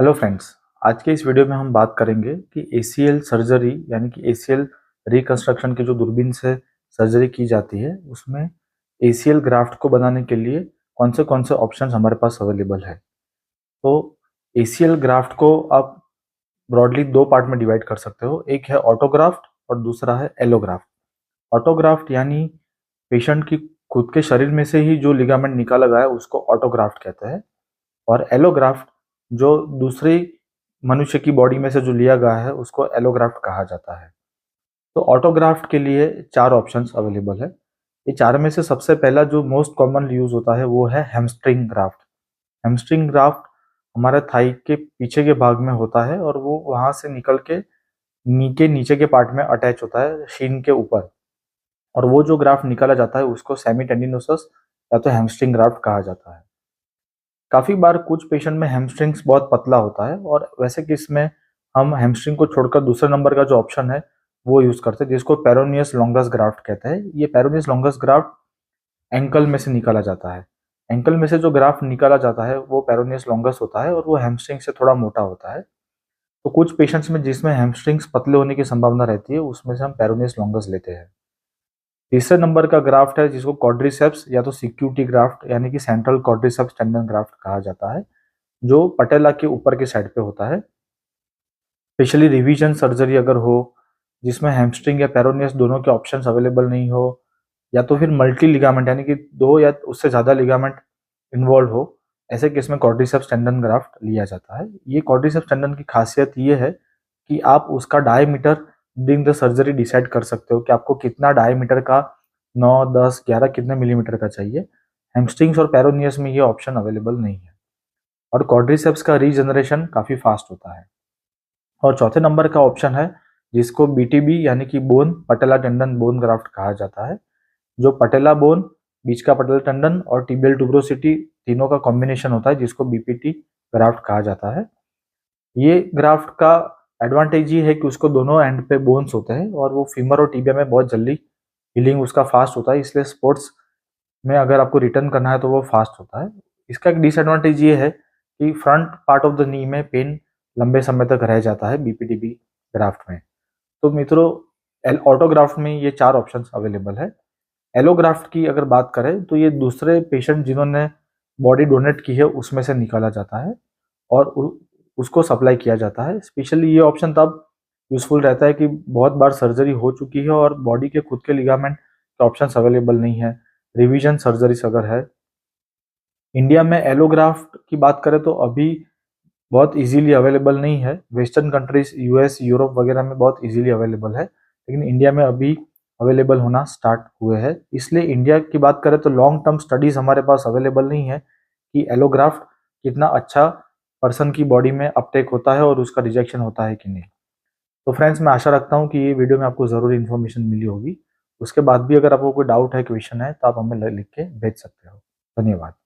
Hello friends. आज के इस वीडियो में हम बात करेंगे कि एसीएल सर्जरी यानी कि एसीएल रिकंस्ट्रक्शन की जो दूरबीन से सर्जरी की जाती है उसमें एसीएल ग्राफ्ट को बनाने के लिए कौन से ऑप्शंस हमारे पास अवेलेबल है। तो एसीएल ग्राफ्ट को आप ब्रॉडली दो पार्ट में डिवाइड कर सकते हो, एक है ऑटोग्राफ्ट और दूसरा है एलोग्राफ्ट। ऑटोग्राफ्ट यानी पेशेंट की खुद के शरीर में से ही जो लिगामेंट निकाला गया है उसको ऑटोग्राफ्ट कहते हैं। और एलोग्राफ्ट जो दूसरी मनुष्य की बॉडी में से जो लिया गया है उसको एलोग्राफ्ट कहा जाता है। तो ऑटोग्राफ्ट के लिए चार ऑप्शंस अवेलेबल है। ये चार में से सबसे पहला जो मोस्ट कॉमन यूज होता है वो है हैमस्ट्रिंग ग्राफ्ट। हैमस्ट्रिंग ग्राफ्ट हमारे थाई के पीछे के भाग में होता है और वो वहां से निकल के नीचे के पार्ट में अटैच होता है शीन के ऊपर। और वो जो ग्राफ्ट निकाला जाता है उसको सेमी टेंडिनोसस या तो हैमस्ट्रिंग ग्राफ्ट कहा जाता है। काफी बार कुछ पेशेंट में हैमस्ट्रिंग्स बहुत पतला होता है और वैसे केस में हम हैमस्ट्रिंग को छोड़कर दूसरे नंबर का जो ऑप्शन है वो यूज करते हैं जिसको पेरोनियस लॉन्गस ग्राफ्ट कहते हैं। ये पेरोनियस लॉन्गस ग्राफ्ट एंकल में से निकाला जाता है। एंकल में से जो ग्राफ्ट निकाला जाता है वो पेरोनियस लॉन्गस होता है और वो हैमस्ट्रिंग से थोड़ा मोटा होता है। तो कुछ पेशेंट्स में जिसमें हैमस्ट्रिंग्स पतले होने की संभावना रहती है उसमें से हम पेरोनियस लॉन्गस लेते हैं। तीसरे नंबर का ग्राफ्ट है जिसको क्वाड्रिसेप्स या तो सिक्यूटी ग्राफ्ट यानी कि सेंट्रल क्वाड्रिसेप्स टेंडन ग्राफ्ट कहा जाता है, जो पटेला के ऊपर के साइड पे होता है। स्पेशली रिवीजन सर्जरी अगर हो जिसमें हैमस्ट्रिंग या पेरोनियस दोनों के ऑप्शंस अवेलेबल नहीं हो, या तो फिर मल्टी लिगामेंट यानी कि दो या उससे ज्यादा लिगामेंट इन्वॉल्व हो, ऐसे केस में क्वाड्रिसेप्स टेंडन ग्राफ्ट लिया जाता है। ये क्वाड्रिसेप्स टेंडन की खासियत ये है कि आप उसका diameter during the surgery decide कर सकते हो कि आपको कितना डायमीटर का 9, 10, 11 कितने मिलीमीटर का चाहिए। हैमस्ट्रिंग्स और पेरोनियस में ये ऑप्शन अवेलेबल नहीं है। और क्वाड्रिसेप्स का रीजनरेशन काफी फास्ट होता है। और चौथे नंबर का ऑप्शन है जिसको बीटीबी यानी कि बोन पटेला टेंडन बोन ग्राफ्ट कहा जाता है, जो पटेला बोन, बीच का पटेला टेंडन और टिबियल ट्यूबरोसिटी तीनों का कॉम्बिनेशन होता है जिसको बीपीटी ग्राफ्ट कहा जाता है। ये ग्राफ्ट का एडवांटेज ये है कि उसको दोनों एंड पे बोन्स होते हैं और वो फीमर और टीबिया में बहुत जल्दी हीलिंग उसका फास्ट होता है, इसलिए स्पोर्ट्स में अगर आपको रिटर्न करना है तो वो फास्ट होता है। इसका एक डिसएडवांटेज ये है कि front part of the knee में पेन लंबे समय तक रह जाता है बीपीटीबी ग्राफ्ट में। तो मित्रों, ऑटोग्राफ्ट में ये चार ऑप्शंस अवेलेबल है। एलोग्राफ्ट की अगर बात करें तो ये दूसरे पेशेंट जिन्होंने बॉडी डोनेट की है उसमें से निकाला जाता है और उसको सप्लाई किया जाता है। स्पेशली ये ऑप्शन तब यूजफुल रहता है कि बहुत बार सर्जरी हो चुकी है और बॉडी के खुद के लिगामेंट के ऑप्शंस अवेलेबल नहीं है, रिवीजन सर्जरीज अगर है। इंडिया में एलोग्राफ्ट की बात करें तो अभी बहुत इजीली अवेलेबल नहीं है। वेस्टर्न कंट्रीज यूएस यूरोप वगैरह में बहुत इजीली अवेलेबल है, लेकिन इंडिया में अभी अवेलेबल होना स्टार्ट हुए हैं। इसलिए इंडिया की बात करें तो लॉन्ग टर्म स्टडीज हमारे पास अवेलेबल नहीं है कि एलोग्राफ्ट कितना अच्छा पर्सन की बॉडी में अपटेक होता है और उसका रिजेक्शन होता है कि नहीं। तो फ्रेंड्स, मैं आशा रखता हूँ कि ये वीडियो में आपको ज़रूरी इन्फॉर्मेशन मिली होगी। उसके बाद भी अगर आपको कोई डाउट है, क्वेश्चन है, तो आप हमें लिख के भेज सकते हो। धन्यवाद।